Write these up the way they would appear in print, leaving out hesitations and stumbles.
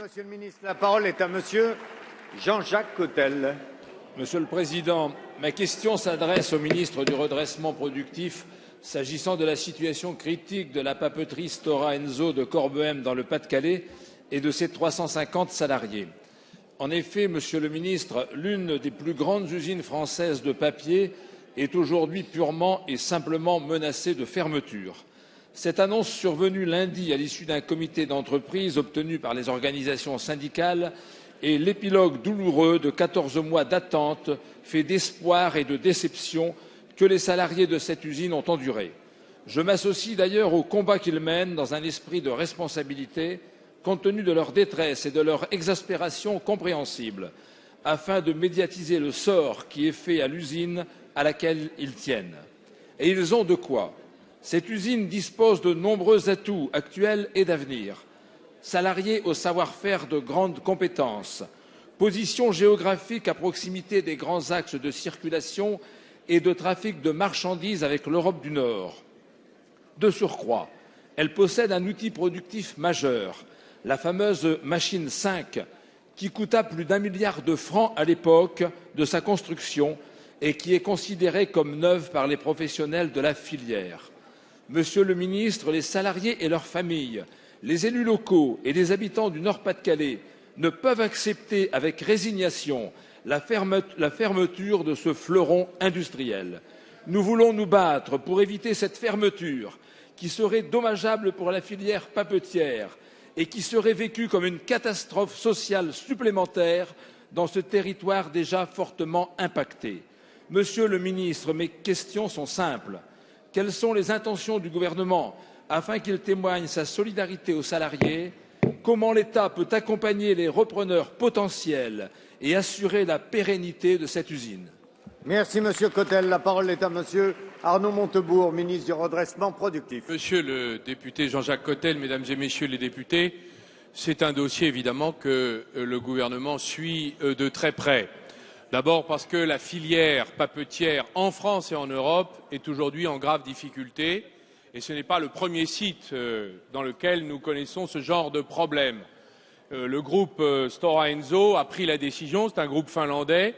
Monsieur le ministre. La parole est à Monsieur Jean-Jacques Cottel. Monsieur le Président, ma question s'adresse au ministre du Redressement productif s'agissant de la situation critique de la papeterie Stora Enso de Corbehem dans le Pas-de-Calais et de ses 350 salariés. En effet, Monsieur le ministre, l'une des plus grandes usines françaises de papier est aujourd'hui purement et simplement menacée de fermeture. Cette annonce survenue lundi à l'issue d'un comité d'entreprise obtenu par les organisations syndicales est l'épilogue douloureux de 14 mois d'attente, fait d'espoir et de déception que les salariés de cette usine ont enduré. Je m'associe d'ailleurs au combat qu'ils mènent dans un esprit de responsabilité, compte tenu de leur détresse et de leur exaspération compréhensible, afin de médiatiser le sort qui est fait à l'usine à laquelle ils tiennent. Et ils ont de quoi. Cette usine dispose de nombreux atouts actuels et d'avenir. Salariés au savoir-faire de grandes compétences, position géographique à proximité des grands axes de circulation et de trafic de marchandises avec l'Europe du Nord. De surcroît, elle possède un outil productif majeur, la fameuse machine 5, qui coûta plus d'1 milliard de francs à l'époque de sa construction et qui est considérée comme neuve par les professionnels de la filière. Monsieur le ministre, les salariés et leurs familles, les élus locaux et les habitants du Nord-Pas-de-Calais ne peuvent accepter avec résignation la fermeture de ce fleuron industriel. Nous voulons nous battre pour éviter cette fermeture qui serait dommageable pour la filière papetière et qui serait vécue comme une catastrophe sociale supplémentaire dans ce territoire déjà fortement impacté. Monsieur le ministre, mes questions sont simples. Quelles sont les intentions du gouvernement afin qu'il témoigne sa solidarité aux salariés? Comment l'État peut accompagner les repreneurs potentiels et assurer la pérennité de cette usine? Merci Monsieur Cottel. La parole est à Monsieur Arnaud Montebourg, ministre du Redressement productif. Monsieur le député Jean-Jacques Cottel, Mesdames et Messieurs les députés, c'est un dossier évidemment que le gouvernement suit de très près. D'abord parce que la filière papetière en France et en Europe est aujourd'hui en grave difficulté et ce n'est pas le premier site dans lequel nous connaissons ce genre de problème. Le groupe Stora Enso a pris la décision, c'est un groupe finlandais,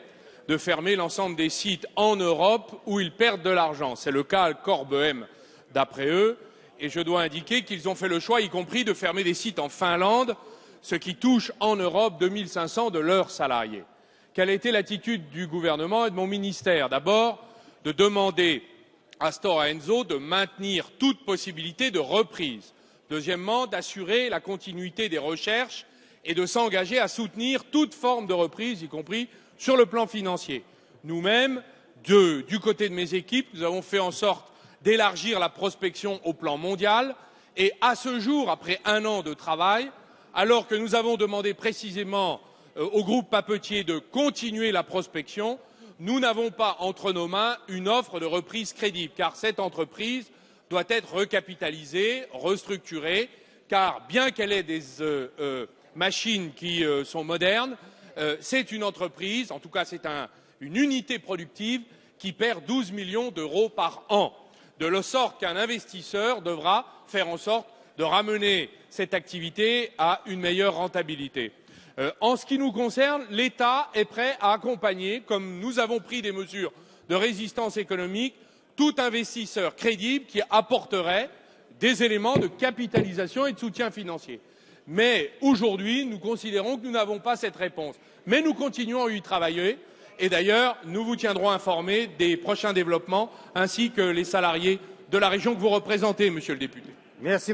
de fermer l'ensemble des sites en Europe où ils perdent de l'argent. C'est le cas à Corbehem d'après eux et je dois indiquer qu'ils ont fait le choix, y compris de fermer des sites en Finlande, ce qui touche en Europe 2500 de leurs salariés. Quelle a été l'attitude du gouvernement et de mon ministère? D'abord, de demander à Stora Enso de maintenir toute possibilité de reprise. Deuxièmement, d'assurer la continuité des recherches et de s'engager à soutenir toute forme de reprise, y compris sur le plan financier. Nous-mêmes, du côté de mes équipes, nous avons fait en sorte d'élargir la prospection au plan mondial et à ce jour, après 1 an de travail, alors que nous avons demandé précisément au groupe papetier de continuer la prospection, nous n'avons pas entre nos mains une offre de reprise crédible, car cette entreprise doit être recapitalisée, restructurée, car bien qu'elle ait des machines qui sont modernes, c'est une entreprise, en tout cas c'est une unité productive qui perd 12 millions d'euros par an, de sorte qu'un investisseur devra faire en sorte de ramener cette activité à une meilleure rentabilité. En ce qui nous concerne, l'État est prêt à accompagner, comme nous avons pris des mesures de résistance économique, tout investisseur crédible qui apporterait des éléments de capitalisation et de soutien financier. Mais aujourd'hui, nous considérons que nous n'avons pas cette réponse. Mais nous continuons à y travailler et d'ailleurs, nous vous tiendrons informés des prochains développements ainsi que les salariés de la région que vous représentez, monsieur le député. Merci.